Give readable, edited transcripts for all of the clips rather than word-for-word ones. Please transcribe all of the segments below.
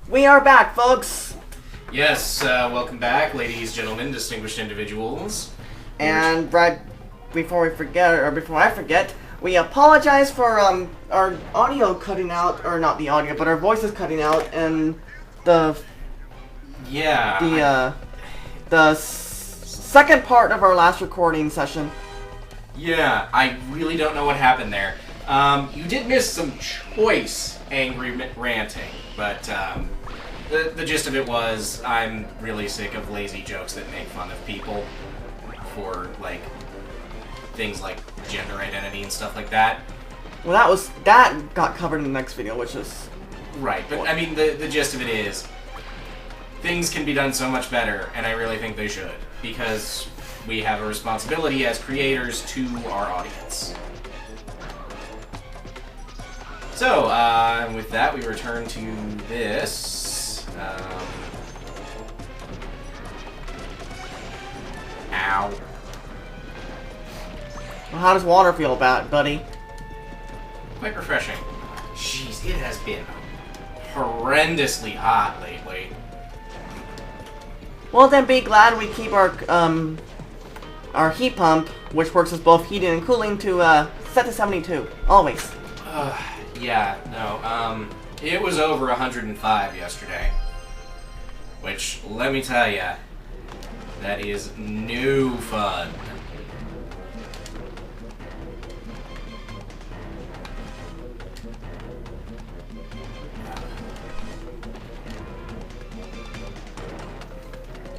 We are back, folks! Yes, welcome back, ladies, gentlemen, distinguished individuals. And right before I forget, we apologize for our audio cutting out, or not the audio, but our voices cutting out, and the second part of our last recording session. Yeah, I really don't know what happened there. You did miss some choice angry ranting, but the gist of it was I'm really sick of lazy jokes that make fun of people for, like, things like gender identity and stuff like that. Well, that got covered in the next video, which is... Right, but I mean, the gist of it is things can be done so much better, and I really think they should, because we have a responsibility as creators to our audience. So, with that, we return to this. Ow. Well, how does water feel about, buddy? Quite refreshing. Jeez, it has been horrendously hot lately. Well, then be glad we keep our heat pump, which works as both heating and cooling, to set to 72. Always. Yeah, no, it was over 105 yesterday. Which, let me tell ya, that is no fun.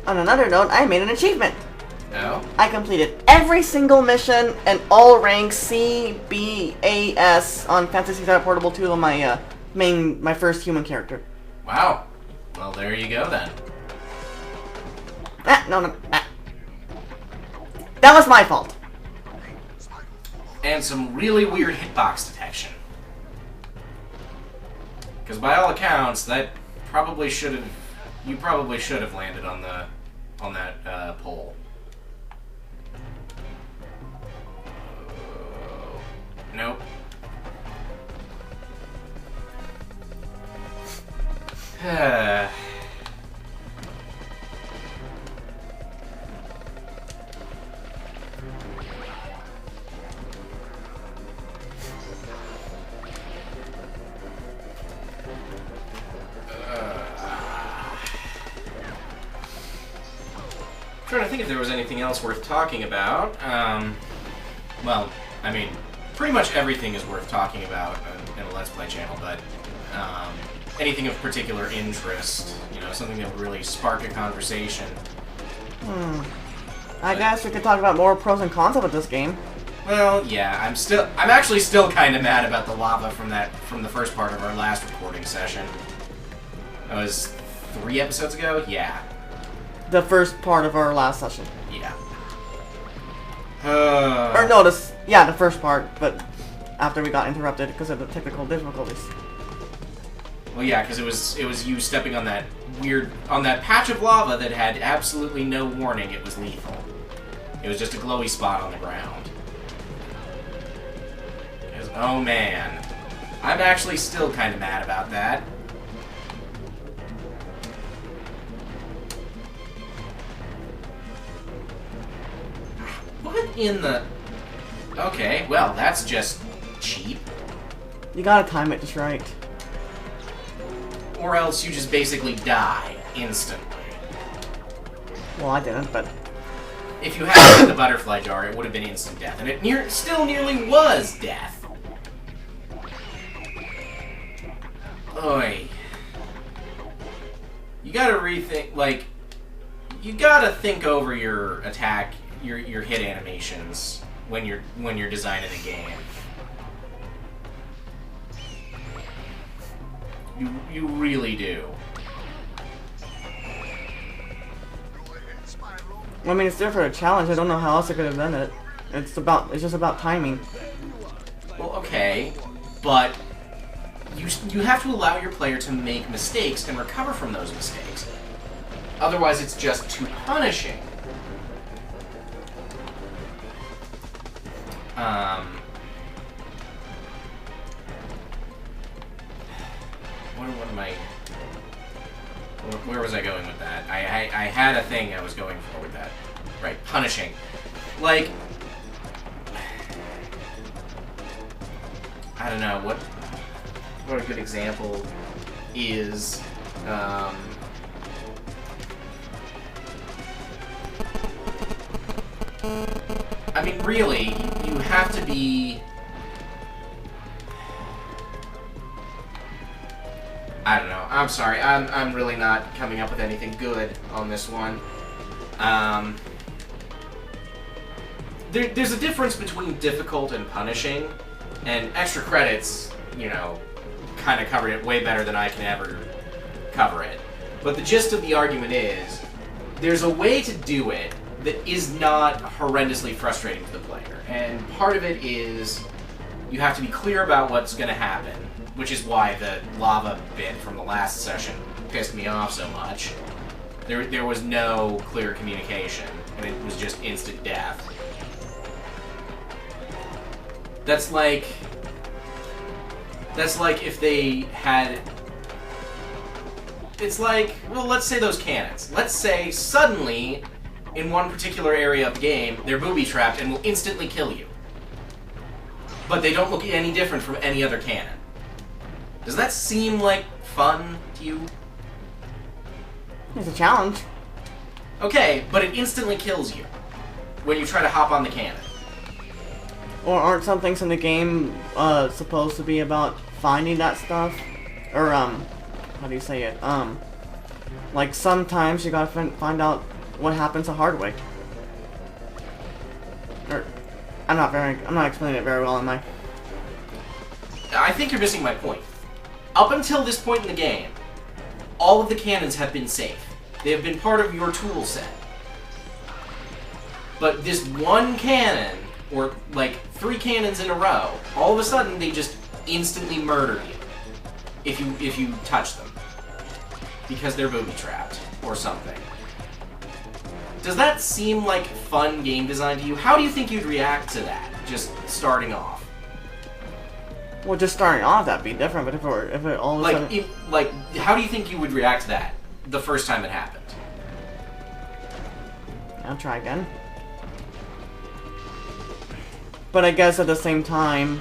On another note, I made an achievement. No? I completed every single mission and all ranks C, B, A, S on Fantasy Star Portable 2 on my first human character. Wow. Well, there you go then. No. That was my fault. And some really weird hitbox detection. Because by all accounts, that probably should have... You probably should have landed on that pole. Nope. Trying to think if there was anything else worth talking about. Well, I mean, pretty much everything is worth talking about in a Let's Play channel, but anything of particular interest, you know, something that would really spark a conversation. I guess we could talk about more pros and cons of this game. Well, yeah, I'm actually still kind of mad about the lava from the first part of our last recording session. That was 3 episodes ago? Yeah. The first part of our last session. Yeah. Or no, the first part, but after we got interrupted because of the technical difficulties. Well, yeah, because it was you stepping on that patch of lava that had absolutely no warning it was lethal. It was just a glowy spot on the ground. Because, oh man, I'm actually still kind of mad about that. What in the... Okay, well, that's just cheap. You gotta time it just right. Or else you just basically die instantly. Well, I didn't, but... If you had the butterfly jar, it would have been instant death. And it still nearly was death. Oy. You gotta rethink, like... You gotta think over your attack... Your hit animations when you're designing a game. You really do. Well, I mean, it's there for a challenge. I don't know how else I could have done it. It's just about timing. Well, okay, but you have to allow your player to make mistakes and recover from those mistakes. Otherwise, it's just too punishing. What am I... Where was I going with that? I had a thing I was going for with that. Right, punishing. Like, I don't know, what a good example is, I mean, really, you have to be... I don't know. I'm sorry. I'm really not coming up with anything good on this one. There's a difference between difficult and punishing, and extra credits, you know, kind of covered it way better than I can ever cover it. But the gist of the argument is, there's a way to do it that is not horrendously frustrating to the player. And part of it is you have to be clear about what's going to happen, which is why the lava bit from the last session pissed me off so much. There was no clear communication, and it was just instant death. That's like if they had... It's like, well, let's say those cannons. Let's say suddenly, in one particular area of the game, they're booby-trapped and will instantly kill you. But they don't look any different from any other cannon. Does that seem like fun to you? It's a challenge. Okay, but it instantly kills you when you try to hop on the cannon. Or aren't some things in the game supposed to be about finding that stuff? Or, how do you say it? Like sometimes you gotta find out what happens the hard way. Or, I'm not explaining it very well, am I? I think you're missing my point. Up until this point in the game, all of the cannons have been safe. They have been part of your tool set. But this one cannon, or like 3 cannons in a row, all of a sudden they just instantly murder you if you touch them. Because they're booby-trapped, or something. Does that seem like fun game design to you? How do you think you'd react to that, just starting off? Well, just starting off, that'd be different, but if it all of a sudden... Like, how do you think you would react to that the first time it happened? I'll try again. But I guess at the same time,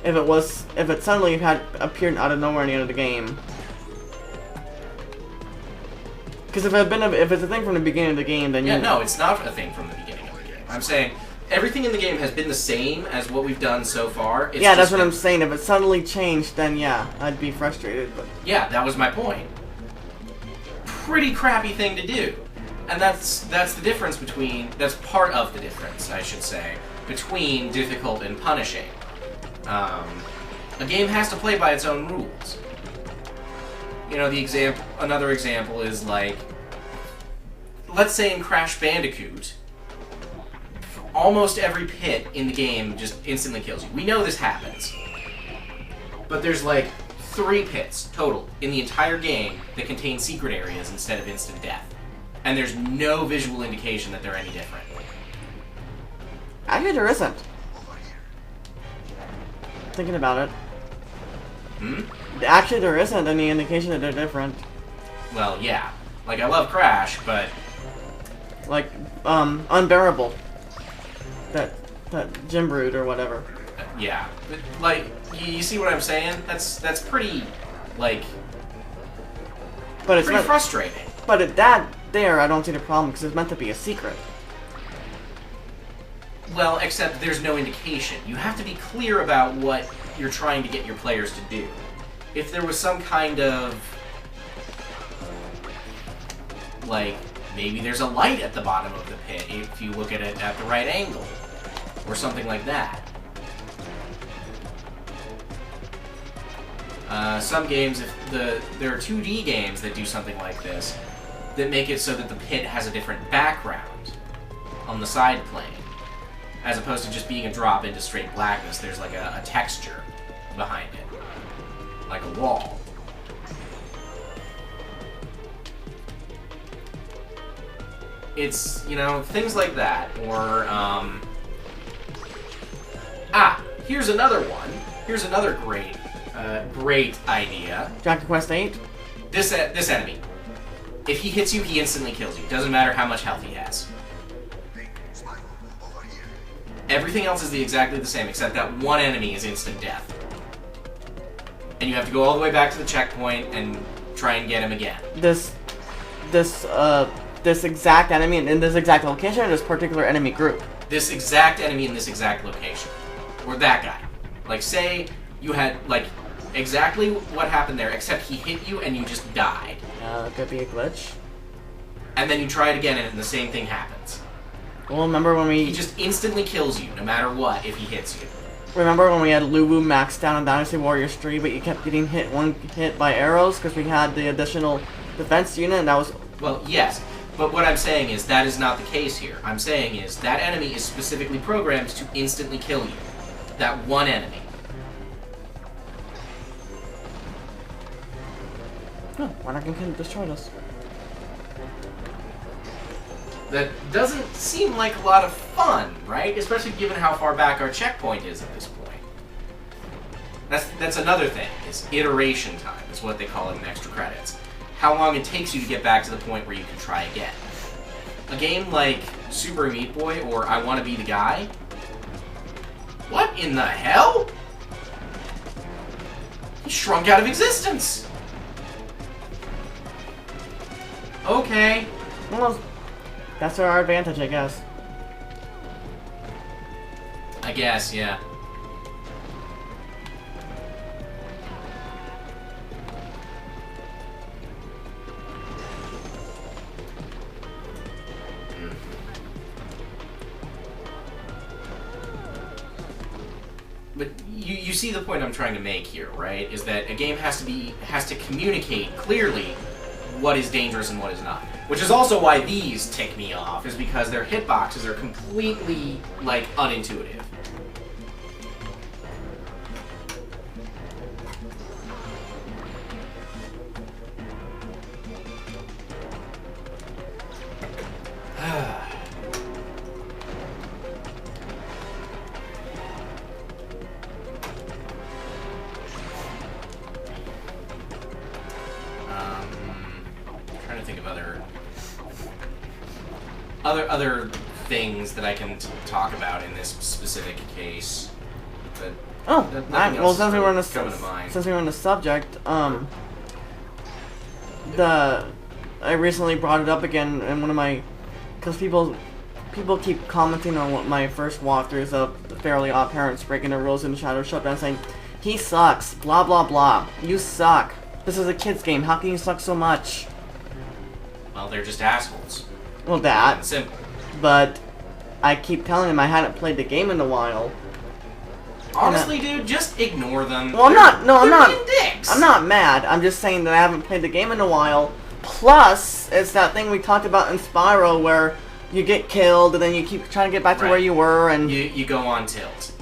if it suddenly had appeared out of nowhere in the end of the game... Because if it's a thing from the beginning of the game, then yeah, no, it's not a thing from the beginning of the game. I'm saying everything in the game has been the same as what we've done so far. It's yeah, that's what I'm saying. If it suddenly changed, then yeah, I'd be frustrated. But yeah, that was my point. Pretty crappy thing to do, and that's the difference between. That's part of the difference, I should say, between difficult and punishing. A game has to play by its own rules. You know, another example is like, let's say in Crash Bandicoot, almost every pit in the game just instantly kills you. We know this happens. But there's like 3 pits total in the entire game that contain secret areas instead of instant death. And there's no visual indication that they're any different. Actually, there isn't. Thinking about it. Hmm? Actually, there isn't any indication that they're different. Well, yeah. Like, I love Crash, but... Like, Unbearable. That Gym Brood or whatever. Yeah. But, like, you see what I'm saying? That's pretty, like... But it's pretty frustrating. But at that there, I don't see the problem, because it's meant to be a secret. Well, except there's no indication. You have to be clear about what you're trying to get your players to do. If there was some kind of, like, maybe there's a light at the bottom of the pit if you look at it at the right angle, or something like that. Some games, there are 2D games that do something like this, that make it so that the pit has a different background on the side plane, as opposed to just being a drop into straight blackness. There's like a texture behind it. Like a wall. It's, you know, things like that, or, here's another one. Here's another great idea. Dragon Quest 8? This enemy. If he hits you, he instantly kills you. Doesn't matter how much health he has. Everything else is exactly the same, except that one enemy is instant death. And you have to go all the way back to the checkpoint and try and get him again. This exact enemy in this exact location, or this particular enemy group? This exact enemy in this exact location. Or that guy. Like, say you had, like, exactly what happened there, except he hit you and you just died. Could be a glitch. And then you try it again and the same thing happens. Well, remember when He just instantly kills you, no matter what, if he hits you. Remember when we had Luwu maxed out on Dynasty Warriors 3, but you kept getting one hit by arrows because we had the additional defense unit, and that was... Well, yes, but what I'm saying is that is not the case here. I'm saying is that enemy is specifically programmed to instantly kill you. That one enemy. Oh, why not gonna destroy us? That doesn't seem like a lot of fun, right? Especially given how far back our checkpoint is at this point. That's another thing, is iteration time, is what they call it in extra credits. How long it takes you to get back to the point where you can try again. A game like Super Meat Boy or I Wanna Be the Guy? What in the hell? He shrunk out of existence! Okay. Well, that's our advantage, I guess. I guess, yeah. But you see the point I'm trying to make here, right? Is that a game has to communicate clearly what is dangerous and what is not. Which is also why these tick me off, is because their hitboxes are completely, like, unintuitive. Trying to think of other things that I can talk about in this specific case. But well, since we were on the subject, I recently brought it up again in one of my, because people keep commenting on my first walkthroughs of Fairly Odd Parents breaking the rules in Shadow Shutdown, saying he sucks, blah blah blah, you suck. This is a kid's game. How can you suck so much? Well, they're just assholes. Well, that. Simple. But I keep telling him I hadn't played the game in a while. Honestly, dude, just ignore them. Well, I'm not. No, I'm not. Dicks. I'm not mad. I'm just saying that I haven't played the game in a while. Plus, it's that thing we talked about in Spyro where you get killed and then you keep trying to get back to where you were, and you go on tilt.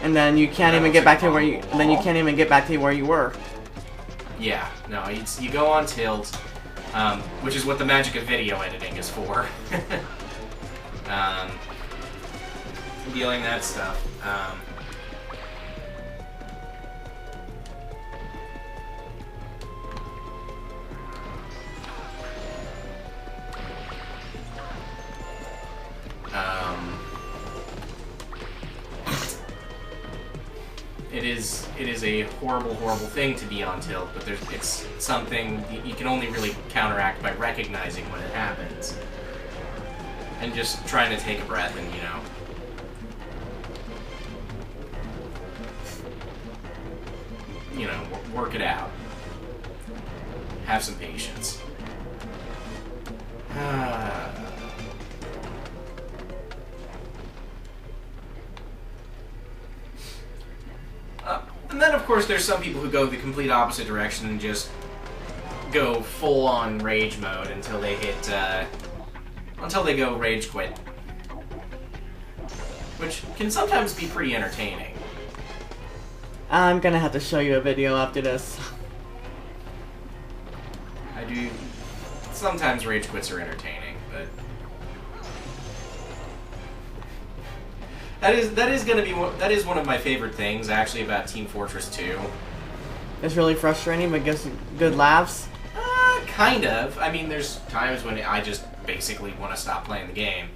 And then you can't even get back to where you. Then you can't even get back to where you were. Yeah, no, you go on tilt, which is what the magic of video editing is for. Dealing that stuff. It is a horrible, horrible thing to be on tilt, but it's something you can only really counteract by recognizing when it happens. And just trying to take a breath and, work it out. Have some patience. And then, of course, there's some people who go the complete opposite direction and just go full-on rage mode until they hit, until they go rage quit. Which can sometimes be pretty entertaining. I'm gonna have to show you a video after this. I do... Sometimes rage quits are entertaining, but... That is gonna be that is one of my favorite things actually about Team Fortress 2. It's really frustrating, but gives good laughs. Kind of. I mean, there's times when I just basically want to stop playing the game.